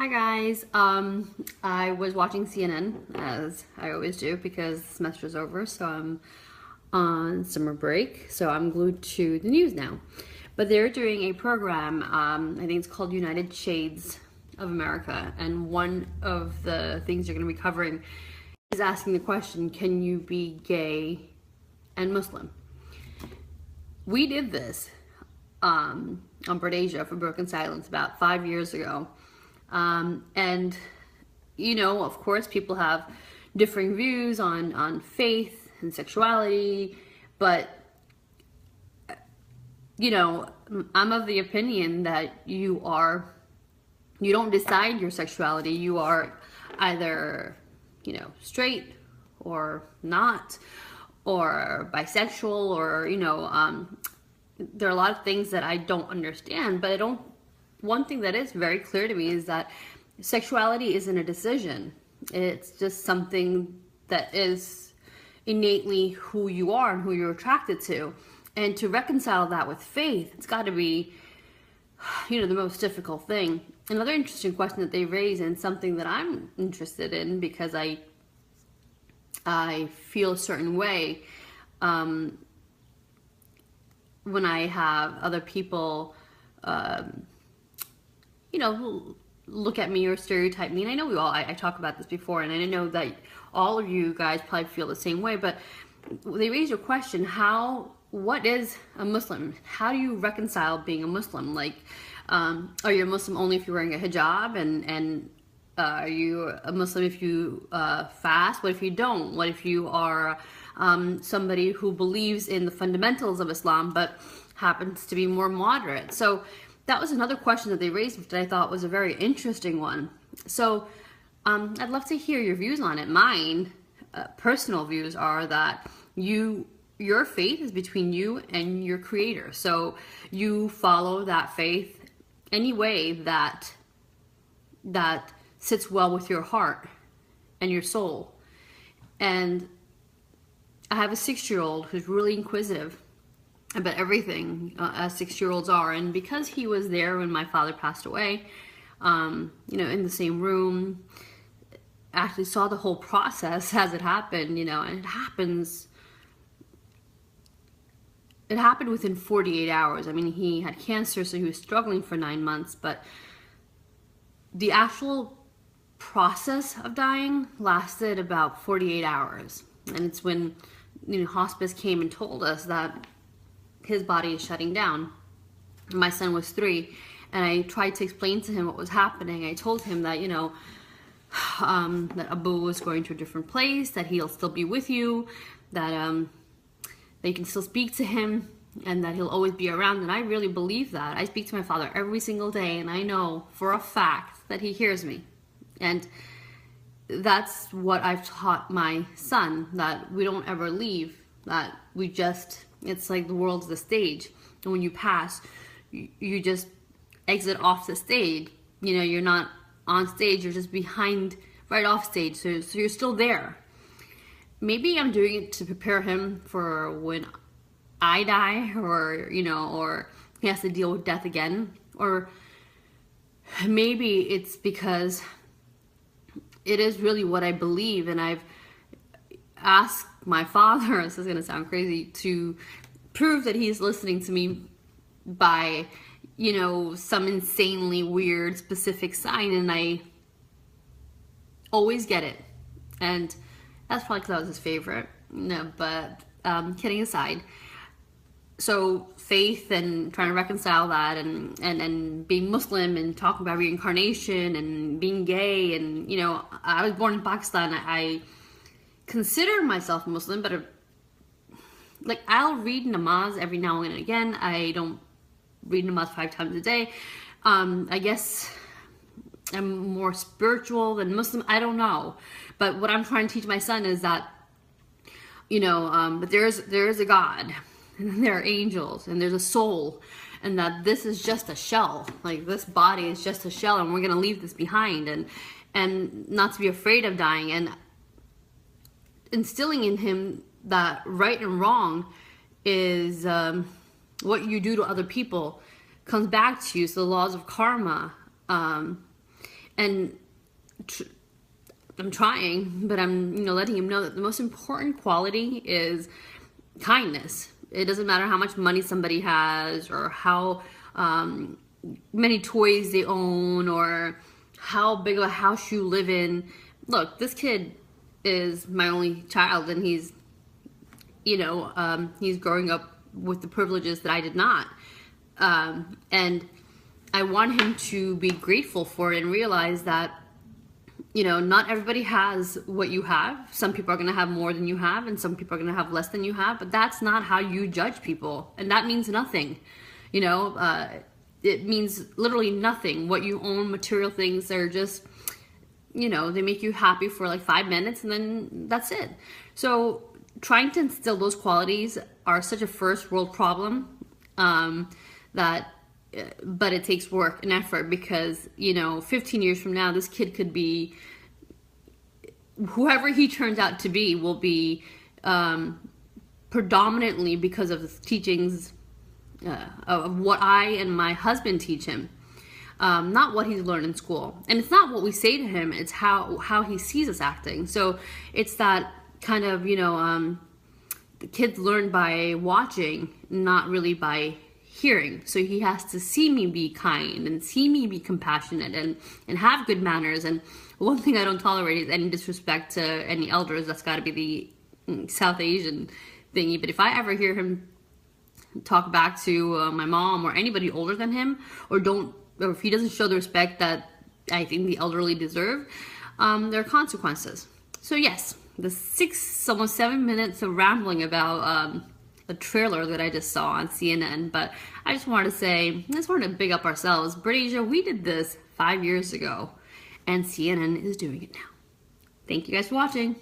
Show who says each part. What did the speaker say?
Speaker 1: Hi guys. I was watching CNN as I always do because the semester's over, so I'm on summer break, so I'm glued to the news now. But they're doing a program, I think it's called United Shades of America, and one of the things you're going to be covering is asking the question, can you be gay and Muslim? We did this on Gardez for Broken Silence about 5 years ago. And, you know, of course, people have differing views on faith and sexuality, but, you know, I'm of the opinion that you don't decide your sexuality. You are either, you know, straight or not, or bisexual, or, you know, there are a lot of things that I don't understand, but one thing that is very clear to me is that sexuality isn't a decision. It's just something that is innately who you are and who you're attracted to. And to reconcile that with faith, it's got to be, you know, the most difficult thing. Another interesting question that they raise, and something that I'm interested in because I feel a certain way when I have other people you know, look at me or stereotype me. And I know I talk about this before, and I know that all of you guys probably feel the same way, but they raise your question, what is a Muslim? How do you reconcile being a Muslim? Like, are you a Muslim only if you're wearing a hijab? And are you a Muslim if you fast? What if you don't? What if you are somebody who believes in the fundamentals of Islam, but happens to be more moderate? So that was another question that they raised that I thought was a very interesting one. So I'd love to hear your views on it. Mine, personal views, are that your faith is between you and your Creator. So you follow that faith any way that sits well with your heart and your soul. And I have a 6-year-old who's really inquisitive about everything, as 6-year-olds are, and because he was there when my father passed away, you know, in the same room, actually saw the whole process as it happened, you know, and it happened within 48 hours. I mean, he had cancer, so he was struggling for 9 months, but the actual process of dying lasted about 48 hours. And it's when, you know, hospice came and told us that his body is shutting down. My son was 3, and I tried to explain to him what was happening. I told him that, you know, that Abu was going to a different place, that he'll still be with you, that you can still speak to him, and that he'll always be around. And I really believe that. I speak to my father every single day, and I know for a fact that he hears me. And that's what I've taught my son, that we don't ever leave, that we just, it's like the world's the stage, and when you pass, you just exit off the stage. You know, you're not on stage, you're just behind, right off stage, so you're still there. Maybe I'm doing it to prepare him for when I die, or, you know, or he has to deal with death again, or maybe it's because it is really what I believe, and I've asked my father, this is going to sound crazy, to prove that he's listening to me by, you know, some insanely weird specific sign, and I always get it. And that's probably because I was his favorite. No, but kidding aside, so faith and trying to reconcile that, and being Muslim and talking about reincarnation and being gay, and, you know, I was born in Pakistan. I consider myself Muslim, but like, I'll read namaz every now and again. I don't read namaz 5 times a day. I guess I'm more spiritual than Muslim. I don't know, but what I'm trying to teach my son is that, you know, but there is a God, and there are angels, and there's a soul, and that this is just a shell. Like, this body is just a shell, and we're gonna leave this behind, and not to be afraid of dying, and instilling in him that right and wrong is what you do to other people comes back to you. So the laws of karma, and And I'm trying, but I'm, letting him know that the most important quality is kindness. It doesn't matter how much money somebody has, or how many toys they own, or how big of a house you live in. Look, this kid is my only child, and he's growing up with the privileges that I did not. And I want him to be grateful for it and realize that, not everybody has what you have. Some people are going to have more than you have, and some people are going to have less than you have, but that's not how you judge people. And that means nothing. It means literally nothing. What you own, material things, are just, they make you happy for like 5 minutes, and then that's it. So trying to instill those qualities are such a first world problem, but it takes work and effort, because 15 years from now, this kid could be, whoever he turns out to be will be predominantly because of the teachings of what I and my husband teach him, not what he's learned in school. And it's not what we say to him, it's how he sees us acting. So it's that kind of, the kids learn by watching, not really by hearing. So he has to see me be kind and see me be compassionate and have good manners. And one thing I don't tolerate is any disrespect to any elders. That's got to be the South Asian thingy. But if I ever hear him talk back to my mom or anybody older than him, or if he doesn't show the respect that I think the elderly deserve, there are consequences. So yes, the almost 7 minutes of rambling about a trailer that I just saw on CNN, but I just wanted to big up ourselves. Britasia, we did this 5 years ago, and CNN is doing it now. Thank you guys for watching.